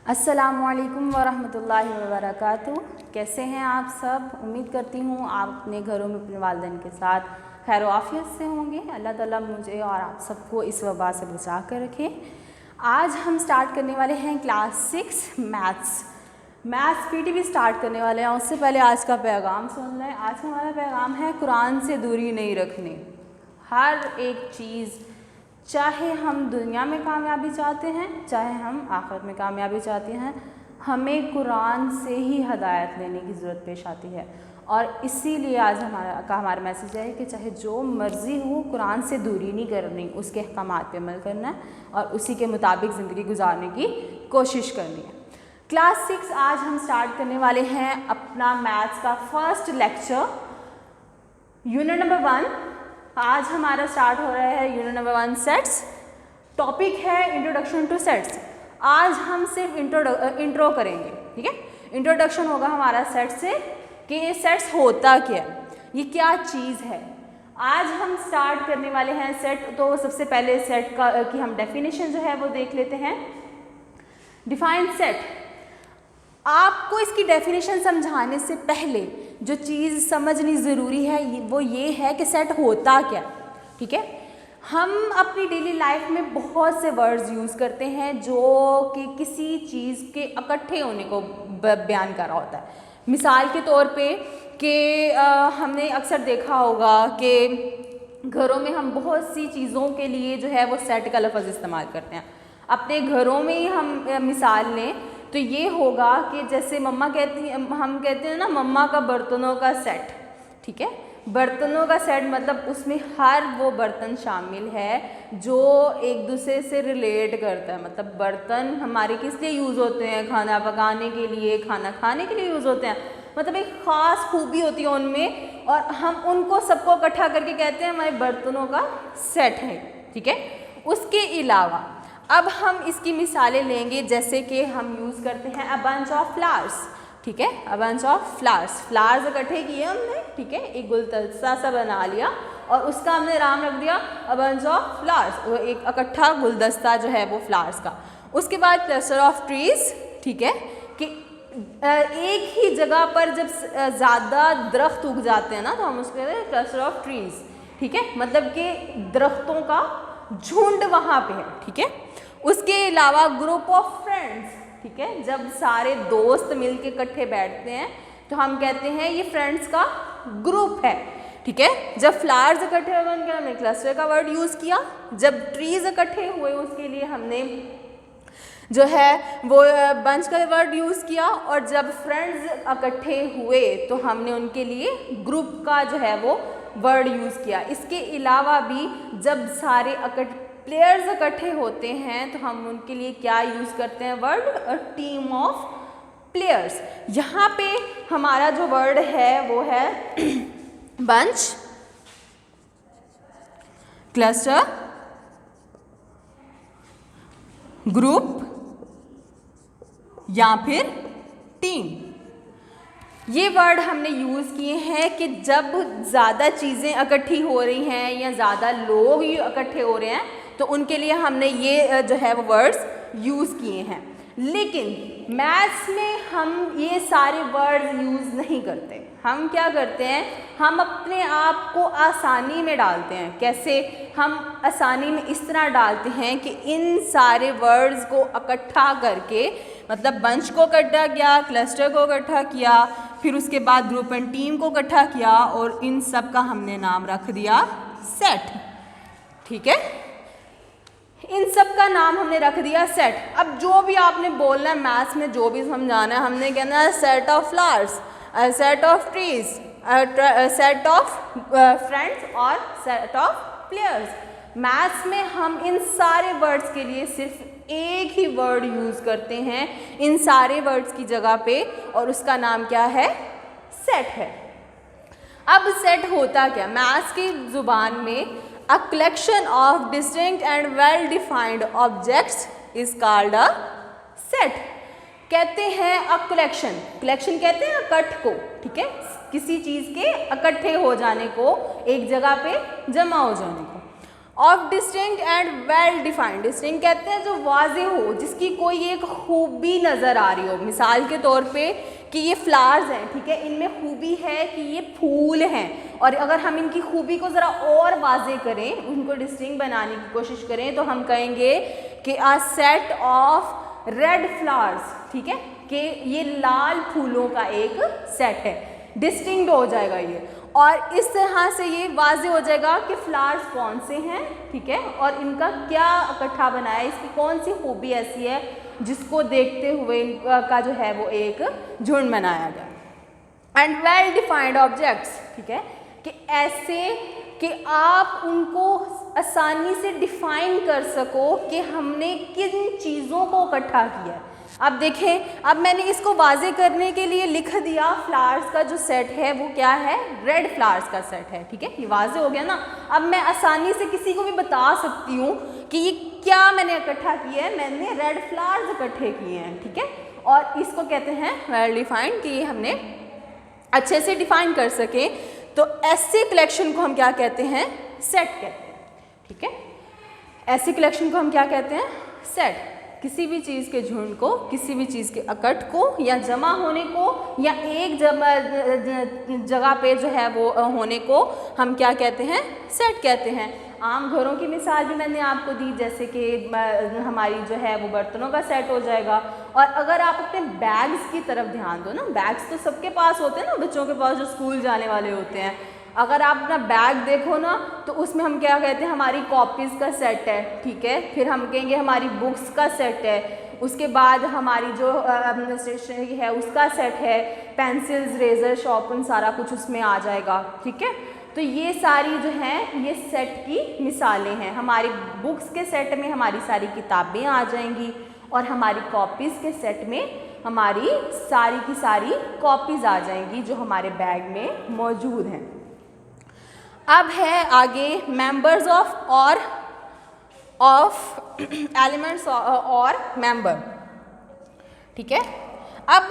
अस्सलामुअलैकुम वरहमतुल्लाहि वबरकातुहू। कैसे हैं आप सब? उम्मीद करती हूँ आप अपने घरों में अपने वालिदैन के साथ खैर आफियत से होंगे। अल्लाह ताला मुझे और आप सबको इस वबा से बचा कर रखे। आज हम स्टार्ट करने वाले हैं क्लास 6 मैथ्स पीटीबी स्टार्ट करने वाले हैं। उससे पहले आज का पैगाम सुन लें। आज का हमारा पैगाम है कुरान से दूरी नहीं रखनी। हर एक चीज़, चाहे हम दुनिया में कामयाबी चाहते हैं चाहे हम आखिरत में कामयाबी चाहते हैं, हमें कुरान से ही हदायत लेने की ज़रूरत पेश आती है। और इसीलिए आज हमारा मैसेज है कि चाहे जो मर्ज़ी हो, कुरान से दूरी नहीं करनी, उसके अहकामात पे अमल करना है और उसी के मुताबिक ज़िंदगी गुजारने की कोशिश करनी है। क्लास 6 आज हम स्टार्ट करने वाले हैं अपना मैथ्स का फर्स्ट लेक्चर, यूनिट नंबर 1। आज हमारा स्टार्ट हो रहा है यूनिट नंबर 1 सेट्स। टॉपिक है इंट्रोडक्शन टू सेट्स। आज हम सिर्फ इंट्रो करेंगे, ठीक है। इंट्रोडक्शन होगा हमारा सेट से कि ये सेट्स होता क्या है, ये क्या चीज़ है। आज हम स्टार्ट करने वाले हैं सेट। तो सबसे पहले सेट की हम डेफिनेशन जो है वो देख लेते हैं। Define set. आपको इसकी डेफिनेशन समझाने से पहले जो चीज़ समझनी ज़रूरी है वो ये है कि सेट होता क्या, ठीक है। हम अपनी डेली लाइफ में बहुत से वर्ड्स यूज़ करते हैं जो कि किसी चीज़ के इकट्ठे होने को बयान कर रहा होता है। मिसाल के तौर पे कि हमने अक्सर देखा होगा कि घरों में हम बहुत सी चीज़ों के लिए जो है वो सेट का लफ्ज़ इस्तेमाल करते हैं। अपने घरों में ही हम मिसाल लें तो ये होगा कि जैसे मम्मा कहती हैं, हम कहते हैं ना मम्मा का बर्तनों का सेट, ठीक है। बर्तनों का सेट मतलब उसमें हर वो बर्तन शामिल है जो एक दूसरे से रिलेट करता है। मतलब बर्तन हमारे किस लिए यूज़ होते हैं? खाना पकाने के लिए, खाना खाने के लिए यूज़ होते हैं। मतलब एक ख़ास खूबी होती है उनमें और हम उनको सबको इकट्ठा करके कहते हैं हमारे बर्तनों का सेट है, ठीक है। उसके अलावा अब हम इसकी मिसालें लेंगे, जैसे कि हम यूज़ करते हैं अ बंच ऑफ फ्लावर्स, ठीक है। अ बंच ऑफ फ्लावर्स इकट्ठे किए हमने, ठीक है। एक गुलदस्ता सा बना लिया और उसका हमने नाम रख दिया अ बंच ऑफ फ्लावर्स, वो एक इकट्ठा गुलदस्ता जो है वो फ्लावर्स का। उसके बाद क्लस्टर ऑफ ट्रीज़, ठीक है, कि एक ही जगह पर जब ज़्यादा दरख्त उग जाते हैं ना तो हम उसको कहते हैं क्लस्टर ऑफ ट्रीज़, ठीक है। मतलब कि दरख्तों का झुंड वहाँ पे है, ठीक है। उसके अलावा ग्रुप ऑफ फ्रेंड्स, ठीक है। जब सारे दोस्त मिलके इकट्ठे बैठते हैं तो हम कहते हैं ये फ्रेंड्स का ग्रुप है, ठीक है। जब फ्लावर्स इकट्ठे हुए उनके हमने क्लस्टर का वर्ड यूज़ किया। जब ट्रीज़ इकट्ठे हुए उसके लिए हमने जो है वो बंच का वर्ड यूज़ किया। और जब फ्रेंड्स इकट्ठे हुए तो हमने उनके लिए ग्रुप का जो है वो वर्ड यूज़ किया। इसके अलावा भी जब सारे प्लेयर्स इकट्ठे होते हैं तो हम उनके लिए क्या यूज़ करते हैं word? A team of players. यहाँ पे हमारा जो वर्ड है वो है बंच, क्लस्टर, ग्रुप या फिर टीम। ये वर्ड हमने यूज़ किए हैं कि जब ज़्यादा चीज़ें इकट्ठी हो रही हैं या ज़्यादा लोग इकट्ठे हो रहे हैं तो उनके लिए हमने ये जो है वो वर्ड्स यूज़ किए हैं। लेकिन मैथ्स में हम ये सारे वर्ड्स यूज़ नहीं करते। हम क्या करते हैं? हम अपने आप को आसानी में डालते हैं। कैसे? हम आसानी में इस तरह डालते हैं कि इन सारे वर्ड्स को इकट्ठा करके, मतलब बंच को इकट्ठा किया, क्लस्टर को इकट्ठा किया, फिर उसके बाद ग्रुप एंड टीम को इकट्ठा किया और इन सब का हमने नाम रख दिया सेट, ठीक है। इन सब का नाम हमने रख दिया सेट। अब जो भी आपने बोलना है मैथ्स में, जो भी समझाना है, हमने कहना है set of flowers, set of trees, set of friends और सेट ऑफ प्लेयर्स। मैथ्स में हम इन सारे वर्ड्स के लिए सिर्फ एक ही वर्ड यूज़ करते हैं इन सारे वर्ड्स की जगह पे और उसका नाम क्या है? सेट है। अब सेट होता क्या? मैथ्स की ज़ुबान में a collection of distinct and well defined objects is called a set। कहते हैं a collection, collection कहते हैं इकट्ठ को, ठीक है, किसी चीज़ के इकट्ठे हो जाने को, एक जगह पे जमा हो जाने को। Of distinct and well defined. Distinct कहते हैं जो वाज़ेह हो, जिसकी कोई एक खूबी नज़र आ रही हो। मिसाल के तौर पे कि ये फ्लावर्स हैं, ठीक है, इनमें खूबी है कि ये फूल हैं, और अगर हम इनकी खूबी को ज़रा और वाज़ेह करें, उनको डिस्टिंक्ट बनाने की कोशिश करें, तो हम कहेंगे कि a set of red flowers, ठीक है, कि ये लाल फूलों का एक सेट है, डिस्टिंक्ट हो जाएगा ये। और इस तरह से ये वाज़ेह हो जाएगा कि फ्लावर्स कौन से हैं, ठीक है, और इनका क्या इकट्ठा बनाया है, इसकी कौन सी खूबी ऐसी है जिसको देखते हुए इनका जो है वो एक झुंड बनाया गया। एंड वेल डिफाइंड ऑब्जेक्ट्स, ठीक है, कि ऐसे कि आप उनको आसानी से डिफाइन कर सको कि हमने किन चीज़ों को इकट्ठा किया है। अब देखें, अब मैंने इसको वाज़ेह करने के लिए लिख दिया फ्लावर्स का जो सेट है वो क्या है, रेड फ्लावर्स का सेट है, ठीक है, ये वाज़ेह हो गया ना। अब मैं आसानी से किसी को भी बता सकती हूँ कि ये क्या मैंने इकट्ठा किया है, मैंने रेड फ्लावर्स इकट्ठे किए हैं, ठीक है, और इसको कहते हैं वेल डिफाइंड, कि ये हमने अच्छे से डिफाइन कर सके। तो ऐसे कलेक्शन को हम क्या कहते हैं, सेट कहते हैं, ठीक है, ऐसे कलेक्शन को हम क्या कहते हैं, सेट। किसी भी चीज़ के झुंड को, किसी भी चीज़ के इकट्ठ को या जमा होने को या एक जगह पे जो है वो होने को हम क्या कहते हैं, सेट कहते हैं। आम घरों की मिसाल भी मैंने आपको दी, जैसे कि हमारी जो है वो बर्तनों का सेट हो जाएगा। और अगर आप अपने बैग्स की तरफ ध्यान दो ना, बैग्स तो सबके पास होते हैं ना, बच्चों के पास जो स्कूल जाने वाले होते हैं, अगर आप अपना बैग देखो ना तो उसमें हम क्या कहते हैं, हमारी कॉपीज़ का सेट है, ठीक है, फिर हम कहेंगे हमारी बुक्स का सेट है, उसके बाद हमारी जो स्टेशनरी है उसका सेट है, पेंसिल्स, रेज़र, शॉर्पनर, सारा कुछ उसमें आ जाएगा, ठीक है। तो ये सारी जो हैं ये सेट की मिसालें हैं। हमारी बुक्स के सेट में हमारी सारी किताबें आ जाएंगी और हमारी कॉपीज़ के सेट में हमारी सारी की सारी कॉपीज़ आ जाएंगी जो हमारे बैग में मौजूद हैं। अब है आगे मेंबर्स ऑफ एलिमेंट्स और मेंबर, ठीक है। अब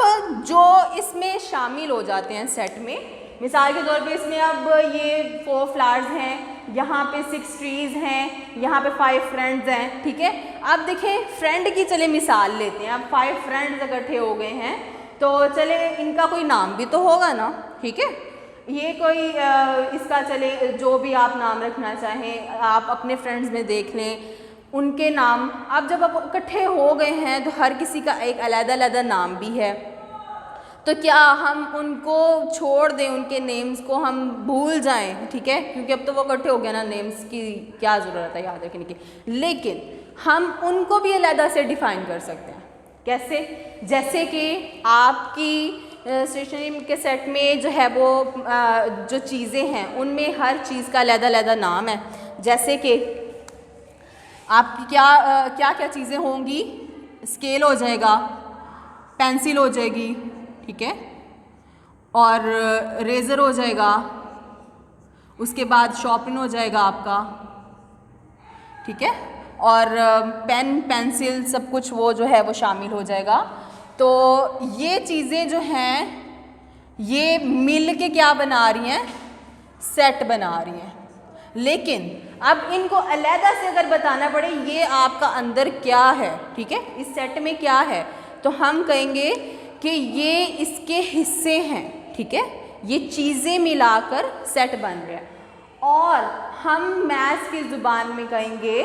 जो इसमें शामिल हो जाते हैं सेट में, मिसाल के तौर पे इसमें अब ये 4 फ्लावर्स हैं, यहाँ पे 6 ट्रीज़ हैं, यहाँ पे 5 फ्रेंड्स हैं, ठीक है। अब देखें फ्रेंड की चले मिसाल लेते हैं। अब 5 फ्रेंड्स इकट्ठे हो गए हैं तो चले इनका कोई नाम भी तो होगा ना, ठीक है। ये कोई इसका चले जो भी आप नाम रखना चाहें आप अपने फ्रेंड्स में देख लें उनके नाम। अब जब आप इकट्ठे हो गए हैं तो हर किसी का एक अलग-अलग नाम भी है, तो क्या हम उनको छोड़ दें, उनके नेम्स को हम भूल जाएं, ठीक है, क्योंकि अब तो वो इकट्ठे हो गए ना, नेम्स की क्या ज़रूरत है याद रखने की। लेकिन हम उनको भी अलग से डिफ़ाइन कर सकते हैं। कैसे? जैसे कि आपकी स्टेशनरी के सेट में जो है वो जो चीज़ें हैं उनमें हर चीज़ का अलग नाम है। जैसे कि आपकी क्या क्या चीज़ें होंगी, स्केल हो जाएगा, पेंसिल हो जाएगी, ठीक है, और रेज़र हो जाएगा, उसके बाद शॉर्पनर हो जाएगा आपका, ठीक है, और पेन, पेंसिल, सब कुछ वो जो है वो शामिल हो जाएगा। तो ये चीज़ें जो हैं ये मिल के क्या बना रही हैं, सेट बना रही हैं। लेकिन अब इनको अलग से अगर बताना पड़े ये आपका अंदर क्या है, ठीक है, इस सेट में क्या है, तो हम कहेंगे कि ये इसके हिस्से हैं, ठीक है, ये चीज़ें मिलाकर सेट बन रहा है। और हम मैथ्स की ज़ुबान में कहेंगे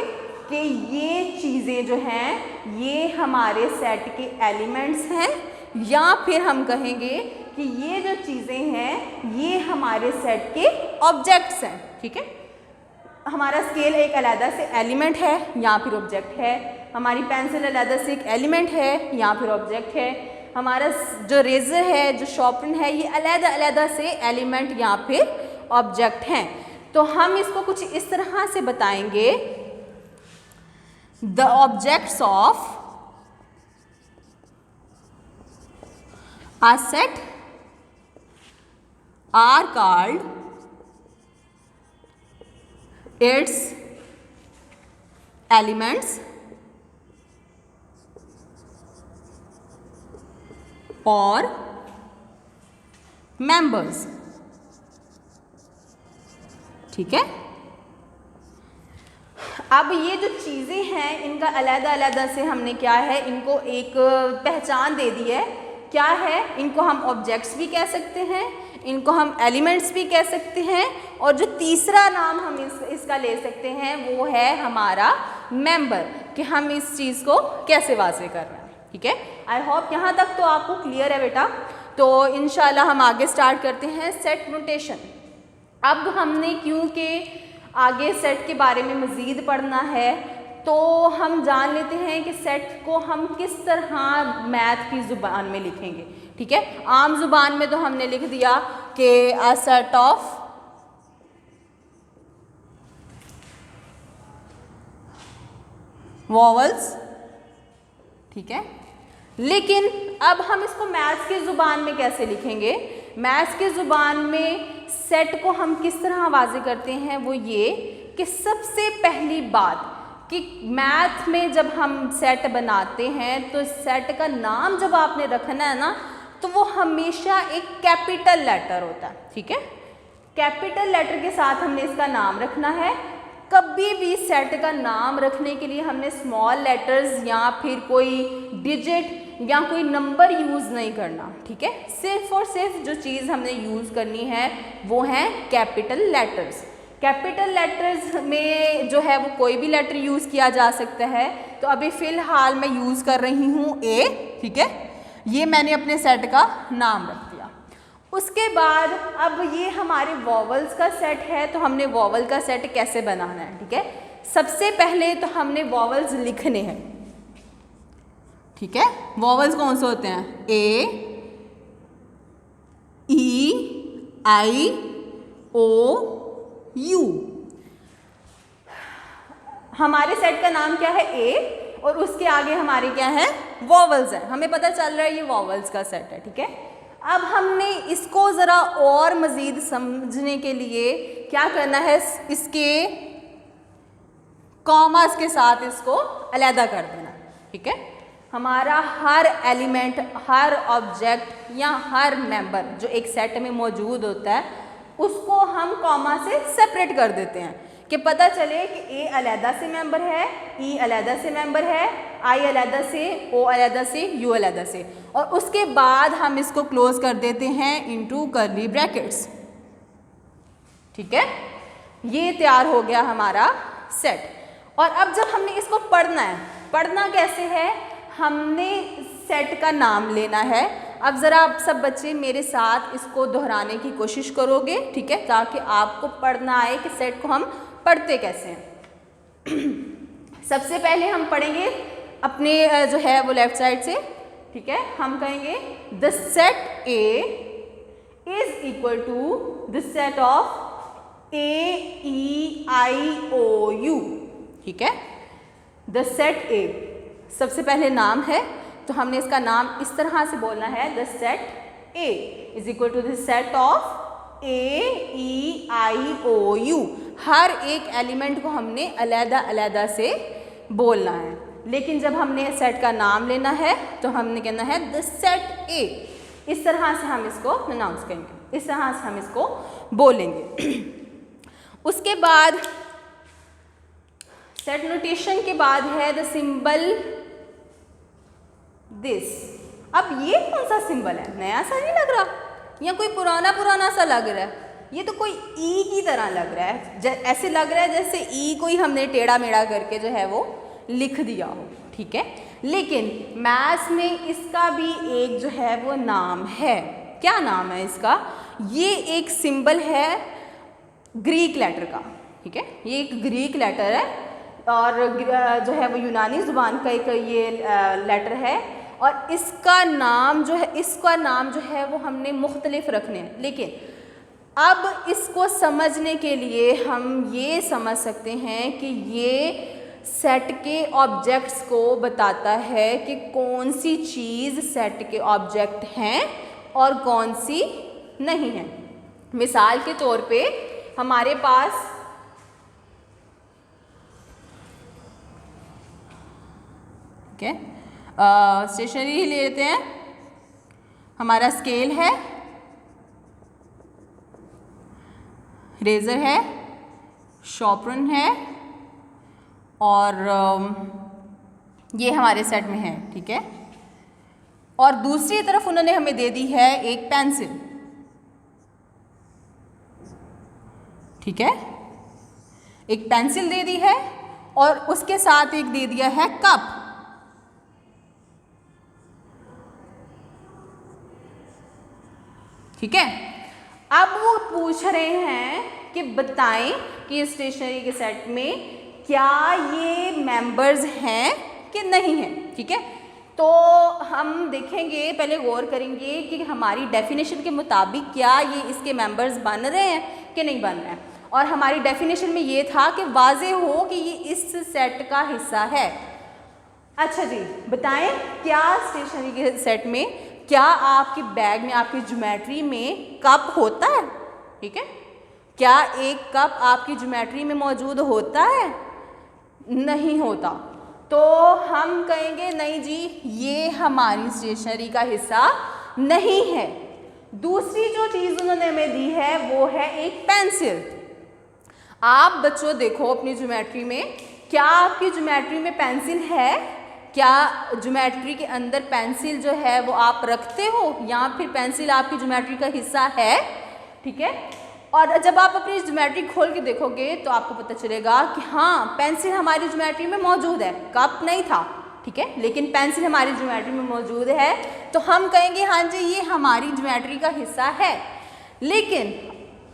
कि ये चीज़ें जो हैं ये हमारे सेट के एलिमेंट्स हैं, या फिर हम कहेंगे कि ये जो चीज़ें हैं ये हमारे सेट के ऑब्जेक्ट्स हैं, ठीक है। हमारा स्केल एक अलग से एलिमेंट है या फिर ऑब्जेक्ट है, हमारी पेंसिल अलग से एक एलिमेंट है या फिर ऑब्जेक्ट है, हमारा जो रेज़र है, जो शॉर्पनर है, ये अलग से एलिमेंट या फिर ऑब्जेक्ट हैं। तो हम इसको कुछ इस तरह से बताएंगे, the objects of a set are called its elements or members, ठीक है। अब ये जो चीज़ें हैं इनका अलग-अलग से हमने क्या है, इनको एक पहचान दे दी है। क्या है, इनको हम ऑब्जेक्ट्स भी कह सकते हैं, इनको हम एलिमेंट्स भी कह सकते हैं, और जो तीसरा नाम हम इसका ले सकते हैं वो है हमारा मेंबर, कि हम इस चीज़ को कैसे वाज़े कर रहे हैं। ठीक है, आई होप यहाँ तक तो आपको क्लियर है बेटा। तो इंशाल्लाह हम आगे स्टार्ट करते हैं सेट नोटेशन। अब हमने क्योंकि आगे सेट के बारे में मज़ीद पढ़ना है तो हम जान लेते हैं कि सेट को हम किस तरह मैथ की ज़ुबान में लिखेंगे। ठीक है, आम ज़ुबान में तो हमने लिख दिया कि अ सेट ऑफ वॉवल्स। ठीक है, लेकिन अब हम इसको मैथ्स की ज़ुबान में कैसे लिखेंगे? मैथ्स की ज़ुबान में सेट को हम किस तरह वाज़े करते हैं, वो ये कि सबसे पहली बात कि मैथ में जब हम सेट बनाते हैं तो सेट का नाम जब आपने रखना है ना, तो वो हमेशा एक कैपिटल लेटर होता है। ठीक है, कैपिटल लेटर के साथ हमने इसका नाम रखना है। कभी भी सेट का नाम रखने के लिए हमने स्मॉल लेटर्स या फिर कोई डिजिट या कोई नंबर यूज़ नहीं करना। ठीक है, सिर्फ और सिर्फ जो चीज़ हमने यूज़ करनी है वो हैं कैपिटल लेटर्स। कैपिटल लेटर्स में जो है वो कोई भी लेटर यूज़ किया जा सकता है। तो अभी फ़िलहाल मैं यूज़ कर रही हूँ ए। ठीक है, ये मैंने अपने सेट का नाम रख दिया। उसके बाद अब ये हमारे वॉवल्स का सेट है, तो हमने वॉवल का सेट कैसे बनाना है? ठीक है, सबसे पहले तो हमने वॉवल्स लिखने हैं। ठीक है, वॉवल्स कौन से होते हैं? ए, ई, आई, ओ, यू। हमारे सेट का नाम क्या है? ए, और उसके आगे हमारे क्या है? वॉवल्स है। हमें पता चल रहा है ये वॉवल्स का सेट है। ठीक है, अब हमने इसको ज़रा और मज़ीद समझने के लिए क्या करना है, इसके कॉमास के साथ इसको अलहदा कर देना। ठीक है, हमारा हर एलिमेंट, हर ऑब्जेक्ट या हर मेंबर जो एक सेट में मौजूद होता है उसको हम कॉमा से सेपरेट कर देते हैं कि पता चले कि ए अलहदा से मेंबर है, ई अलहदा से मेंबर है, आई अलहदा से, ओ अलहदा से, यू अलहदा से, और उसके बाद हम इसको क्लोज कर देते हैं इनटू कर्ली ब्रैकेट्स। ठीक है, ये तैयार हो गया हमारा सेट। और अब जब हमने इसको पढ़ना है, पढ़ना कैसे है? हमने सेट का नाम लेना है। अब ज़रा आप सब बच्चे मेरे साथ इसको दोहराने की कोशिश करोगे। ठीक है, ताकि आपको पढ़ना आए कि सेट को हम पढ़ते कैसे हैं। सबसे पहले हम पढ़ेंगे अपने जो है वो लेफ्ट साइड से। ठीक है, हम कहेंगे the set A is equal to the set of A, E, I, O, u. ठीक है, द सेट ए सबसे पहले नाम है, तो हमने इसका नाम इस तरह से बोलना है, the set A is equal to the set of A, E, I, O, U. हर एक एलिमेंट को हमने अलहदा अलहदा से बोलना है, लेकिन जब हमने सेट का नाम लेना है तो हमने कहना है द सेट ए। इस तरह से हम इसको अनाउंस करेंगे, इस तरह से हम इसको बोलेंगे। उसके बाद सेट नोटेशन के बाद है द सिंबल दिस। अब ये कौन सा सिंबल है? नया सा नहीं लग रहा या कोई पुराना सा लग रहा है? ये तो कोई ई की तरह लग रहा है, ऐसे लग रहा है जैसे ई कोई हमने टेढ़ा मेढ़ा करके जो है वो लिख दिया हो। ठीक है, लेकिन मैथ्स में इसका भी एक जो है वो नाम है। क्या नाम है इसका? ये एक सिंबल है ग्रीक लेटर का। ठीक है, ये एक ग्रीक लेटर है और जो है वो यूनानी ज़ुबान का एक ये लेटर है, और इसका नाम जो है वो हमने मुख्तलिफ रखने हैं। लेकिन अब इसको समझने के लिए हम ये समझ सकते हैं कि ये सेट के ऑब्जेक्ट्स को बताता है कि कौन सी चीज़ सेट के ऑब्जेक्ट हैं और कौन सी नहीं है। मिसाल के तौर पे हमारे पास ठीक है, स्टेशनरी ही ले लेते हैं। हमारा स्केल है, रेज़र है, शॉर्पनर है और ये हमारे सेट में है, ठीक है। और दूसरी तरफ उन्होंने हमें दे दी है एक पेंसिल, ठीक है, एक पेंसिल दे दी है और उसके साथ एक दे दिया है कप। ठीक है, अब वो पूछ रहे हैं कि बताएं कि स्टेशनरी के सेट में क्या ये मेंबर्स हैं कि नहीं हैं। ठीक है, तो हम देखेंगे, पहले गौर करेंगे कि हमारी डेफिनेशन के मुताबिक क्या ये इसके मेंबर्स बन रहे हैं कि नहीं बन रहे हैं। और हमारी डेफिनेशन में ये था कि वाज़ेह हो कि ये इस सेट का हिस्सा है। अच्छा जी, बताएं क्या स्टेशनरी के सेट में क्या आपके बैग में, आपकी ज्योमेट्री में कप होता है? ठीक है, क्या एक कप आपकी ज्योमेट्री में मौजूद होता है? नहीं होता। तो हम कहेंगे नहीं जी, ये हमारी स्टेशनरी का हिस्सा नहीं है। दूसरी जो चीज़ उन्होंने हमें दी है वो है एक पेंसिल। आप बच्चों देखो अपनी ज्योमेट्री में, क्या आपकी ज्योमेट्री में पेंसिल है? क्या ज्योमेट्री के अंदर पेंसिल जो है वो आप रखते हो या फिर पेंसिल आपकी ज्योमेट्री का हिस्सा है? ठीक है, और जब आप अपनी ज्योमेट्री खोल के देखोगे तो आपको पता चलेगा कि हाँ, पेंसिल हमारी ज्योमेट्री में मौजूद है, कप नहीं था। ठीक है, लेकिन पेंसिल हमारी ज्योमेट्री में मौजूद है, तो हम कहेंगे हाँ जी ये हमारी ज्योमेट्री का हिस्सा है। लेकिन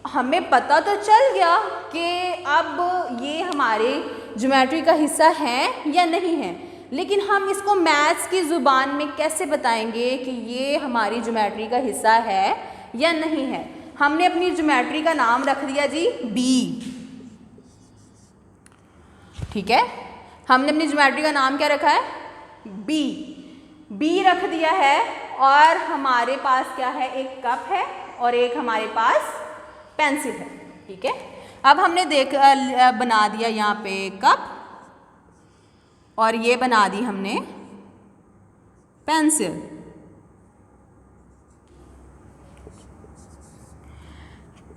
हमें पता तो चल गया कि अब ये हमारे ज्योमेट्री का हिस्सा है या नहीं है, लेकिन हम इसको मैथ्स की ज़ुबान में कैसे बताएंगे कि ये हमारी ज्योमेट्री का हिस्सा है या नहीं है? हमने अपनी ज्योमेट्री का नाम रख दिया जी बी। ठीक है, हमने अपनी ज्योमेट्री का नाम क्या रखा है? बी। बी रख दिया है और हमारे पास क्या है? एक कप है और एक हमारे पास पेंसिल है। ठीक है, अब हमने बना दिया यहाँ पे कप और ये बना दी हमने पेंसिल।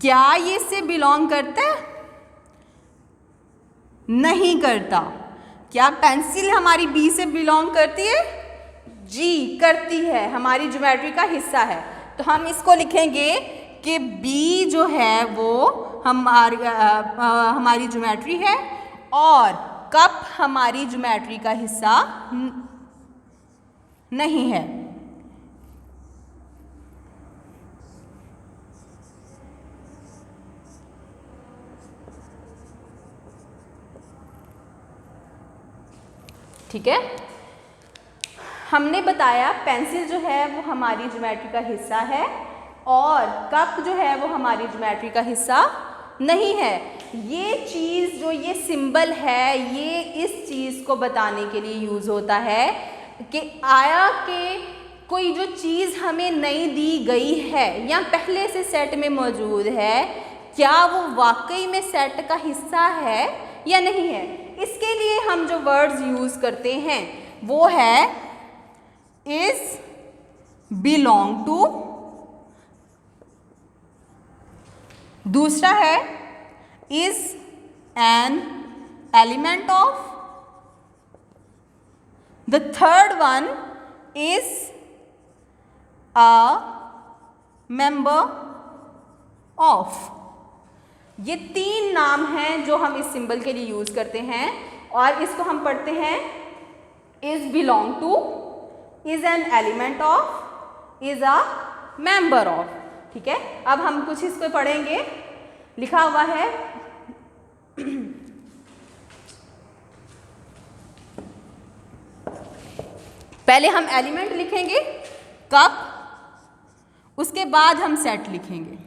क्या ये इससे बिलोंग करता है? नहीं करता। क्या पेंसिल हमारी बी से बिलोंग करती है? जी करती है, हमारी ज्योमेट्री का हिस्सा है। तो हम इसको लिखेंगे कि बी जो है वो हमारी ज्योमेट्री है और कप हमारी ज्योमेट्री का हिस्सा नहीं है। ठीक है, हमने बताया पेंसिल जो है वो हमारी ज्योमेट्री का हिस्सा है और कप जो है वो हमारी ज्योमेट्री का हिस्सा नहीं है। ये चीज़ जो ये सिंबल है ये इस चीज़ को बताने के लिए यूज़ होता है कि आया कि कोई जो चीज़ हमें नहीं दी गई है या पहले से सेट में मौजूद है, क्या वो वाकई में सेट का हिस्सा है या नहीं है। इसके लिए हम जो वर्ड्स यूज़ करते हैं वो है इज, बिलोंग टू, दूसरा है is an element of, the third one is a member of. ये तीन नाम हैं जो हम इस सिंबल के लिए यूज़ करते हैं और इसको हम पढ़ते हैं is belong to, is an element of, is a member of. ठीक है, अब हम कुछ इसको पढ़ेंगे। लिखा हुआ है पहले हम एलिमेंट लिखेंगे कप, उसके बाद हम सेट लिखेंगे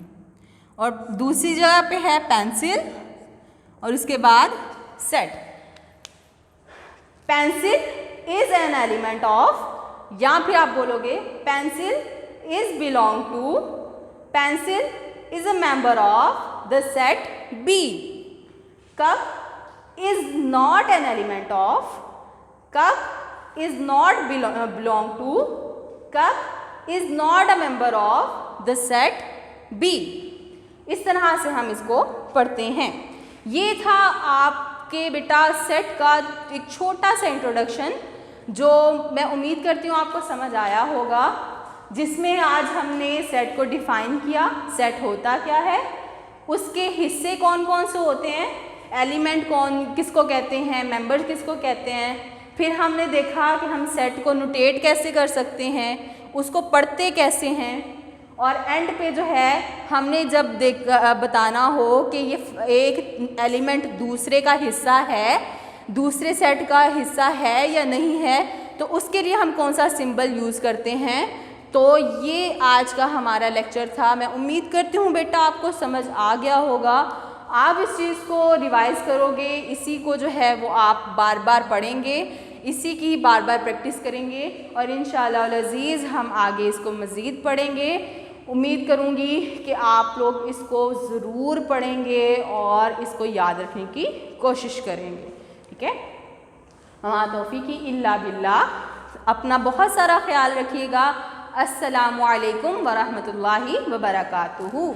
और दूसरी जगह पे है पेंसिल और उसके बाद set. Pencil is an element of, या फिर आप बोलोगे pencil is belong to, pencil is a member of the set b. Cup is not an element of, cup is not belong to, cup is not a member of the set b. इस तरह से हम इसको पढ़ते हैं। ये था आप आपके बेटा सेट का एक छोटा सा इंट्रोडक्शन जो मैं उम्मीद करती हूँ आपको समझ आया होगा, जिसमें आज हमने सेट को डिफ़ाइन किया, सेट होता क्या है, उसके हिस्से कौन कौन से होते हैं, एलिमेंट कौन किसको कहते हैं, मेंबर्स किसको कहते हैं। फिर हमने देखा कि हम सेट को नोटेट कैसे कर सकते हैं, उसको पढ़ते कैसे हैं, और एंड पे जो है हमने जब बताना हो कि ये एक एलिमेंट दूसरे का हिस्सा है, दूसरे सेट का हिस्सा है या नहीं है, तो उसके लिए हम कौन सा सिंबल यूज़ करते हैं। तो ये आज का हमारा लेक्चर था। मैं उम्मीद करती हूँ बेटा आपको समझ आ गया होगा। आप इस चीज़ को रिवाइज़ करोगे, इसी को जो है वो आप बार बार पढ़ेंगे, इसी की बार बार प्रैक्टिस करेंगे और इंशाअल्लाह अज़ीज़ हम आगे इसको मज़ीद पढ़ेंगे। उम्मीद करूँगी कि आप लोग इसको ज़रूर पढ़ेंगे और इसको याद रखने की कोशिश करेंगे। ठीक है, वमा तौफ़ीक़ी इल्ला बिल्लाह। अपना बहुत सारा ख्याल रखिएगा। अस्सलामु अलैकुम वरहमतुल्लाहि वबरकातुहू।